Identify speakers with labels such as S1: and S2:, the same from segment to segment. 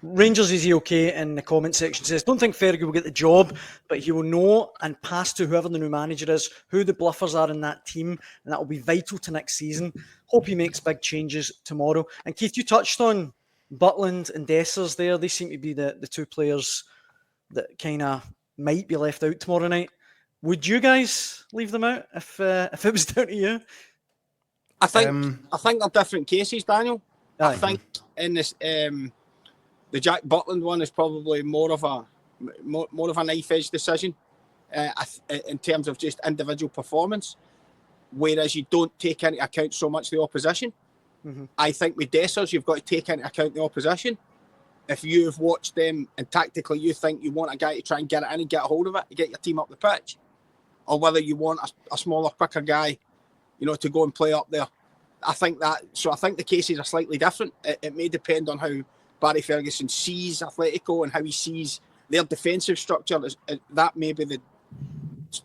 S1: Rangers is he okay in the comment section says, don't think Fergie will get the job, but he will know and pass to whoever the new manager is, who the bluffers are in that team, and that will be vital to next season. Hope he makes big changes tomorrow. And Keith, you touched on Butland and Dessers there. They seem to be the two players that kind of might be left out tomorrow night. Would you guys leave them out if it was down to you?
S2: I think they're different cases, Daniel.
S1: Aye.
S2: I think in this the Jack Butland one is probably more of a knife edge decision in terms of just individual performance, whereas you don't take into account so much the opposition. Mm-hmm. I think with Dessers, you've got to take into account the opposition. If you've watched them and tactically you think you want a guy to try and get it in and get a hold of it, to get your team up the pitch, or whether you want a smaller, quicker guy, to go and play up there. I think the cases are slightly different. It may depend on how Barry Ferguson sees Atletico and how he sees their defensive structure. That may be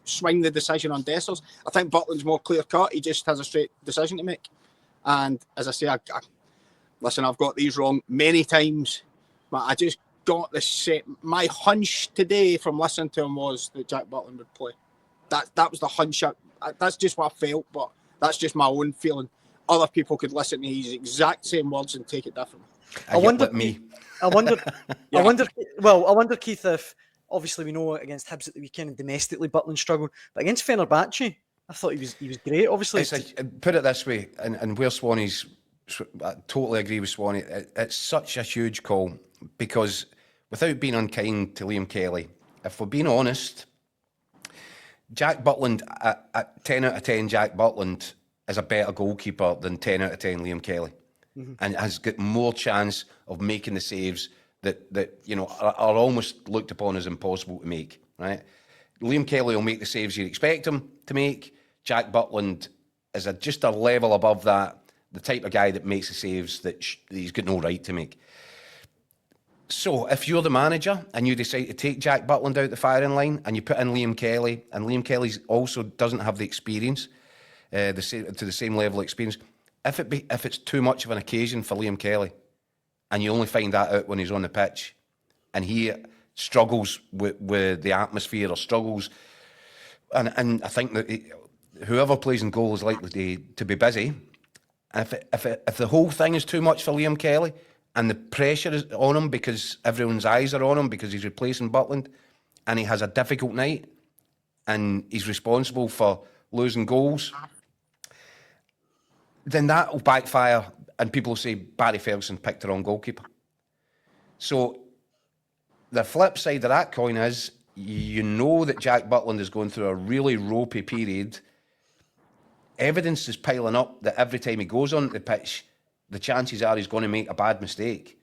S2: swing the decision on Dessers. I think Butland's more clear cut. He just has a straight decision to make. And as I say, listen, I've got these wrong many times, but I just got the set. My hunch today from listening to him was that Jack Butland would play. That was the hunch. That's just what I felt, but that's just my own feeling. Other people could listen to his exact same words and take it differently.
S1: I wonder, Keith, if obviously we know against Hibs at the weekend and domestically Butland struggled, but against Fenerbahce, I thought he was great. Obviously,
S3: put it this way, and where Swanee's, I totally agree with Swanee. It's such a huge call because, without being unkind to Liam Kelly, if we're being honest, Jack Butland at 10 out of 10, Jack Butland is a better goalkeeper than 10 out of 10 Liam Kelly, and has got more chance of making the saves that are almost looked upon as impossible to make. Right? Liam Kelly will make the saves you expect him to make. Jack Butland is just a level above that, the type of guy that makes the saves that he's got no right to make. So if you're the manager and you decide to take Jack Butland out the firing line and you put in Liam Kelly, and Liam Kelly also doesn't have the experience, to the same level of experience, if it's too much of an occasion for Liam Kelly, and you only find that out when he's on the pitch, and he struggles with the atmosphere or struggles, and I think that whoever plays in goal is likely to be busy. If the whole thing is too much for Liam Kelly, and the pressure is on him because everyone's eyes are on him because he's replacing Butland, and he has a difficult night, and he's responsible for losing goals, then that will backfire, and people will say Barry Ferguson picked the wrong goalkeeper. So the flip side of that coin is, that Jack Butland is going through a really ropey period. Evidence is piling up that every time he goes on the pitch, the chances are he's going to make a bad mistake.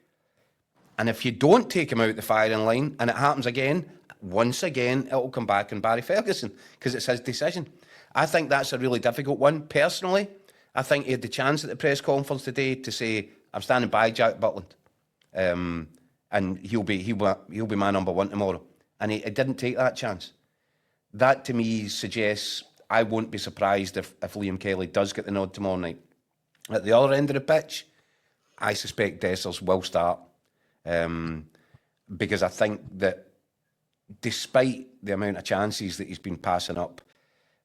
S3: And if you don't take him out the firing line, and it happens again, once again, it'll come back on Barry Ferguson, because it's his decision. I think that's a really difficult one. Personally, I think he had the chance at the press conference today to say, I'm standing by Jack Butland. And he'll be my number one tomorrow. And he didn't take that chance. That, to me, suggests I won't be surprised if Liam Kelly does get the nod tomorrow night. At the other end of the pitch, I suspect Dessers will start. Because I think that despite the amount of chances that he's been passing up,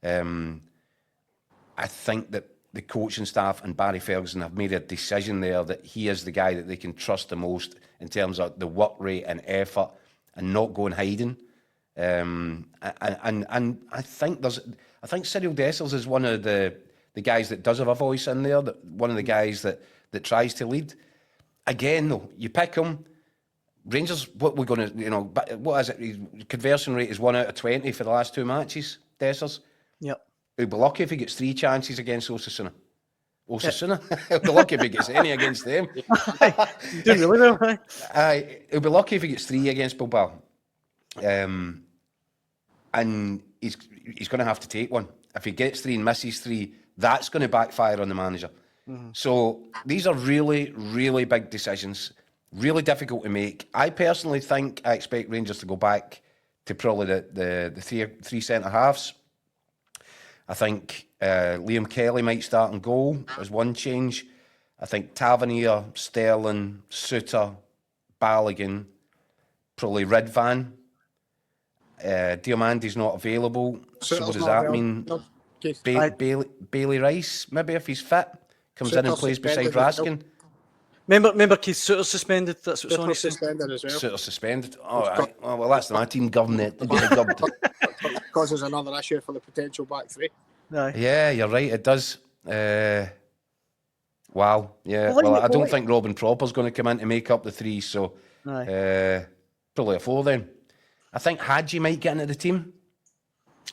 S3: I think that the coaching staff and Barry Ferguson have made a decision there that he is the guy that they can trust the most in terms of the work rate and effort and not going hiding. And I think Cyril Dessers is one of the guys that does have a voice in there, one of the guys that tries to lead. Again, though, you pick him. Rangers, what we're going to, what is it? His conversion rate is 1 out of 20 for the last 2 matches, Dessers.
S1: Yep.
S3: He'll be lucky if he gets 3 chances against Osasuna. He'll be lucky if he gets any against them.
S1: Doing really well,
S3: he'll be lucky if he gets 3 against Bilbao. And he's going to have to take one. If he gets 3 and misses 3, that's going to backfire on the manager. Mm-hmm. So these are really, really big decisions, really difficult to make. I personally think I expect Rangers to go back to probably the 3 centre-halves. I think Liam Kelly might start in goal as one change. I think Tavernier, Sterling, Suter, Balogun, probably Ridvan. Diamandi's not available. So what does that mean?
S2: No, Keith.
S3: Bailey Rice, maybe if he's fit, comes in and
S2: Souttar's
S3: plays beside
S2: suspended as well.
S3: Raskin.
S1: Remember Keith Suter's suspended. That's what Sonny's
S2: Souttar's
S1: saying.
S2: suspended as well.
S3: Sutter suspended. All right. Oh, well, that's my team government.
S2: Causes another issue for the potential back three.
S1: Aye.
S3: Yeah, you're right. It does. Wow. Yeah.
S1: Well,
S3: Well, I don't think Robin Proper's going to come in to make up the three. So probably a 4 then. I think Hadji might get into the team.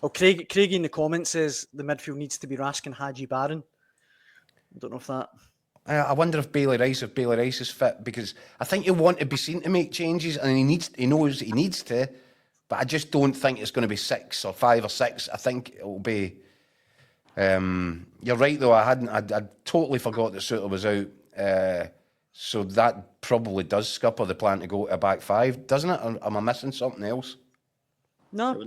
S1: Well, Craigie in the comments says the midfield needs to be Raskin, Hadji, Barron. I don't know if that.
S3: I wonder if Bailey Rice is fit, because I think he'll want to be seen to make changes, and he knows he needs to, but I just don't think it's going to be 6 or 5 or 6. I think it'll be. You're right though. I totally forgot that Suter was out. So that probably does scupper the plan to go to a back 5, doesn't it? Or am I missing something else?
S1: No,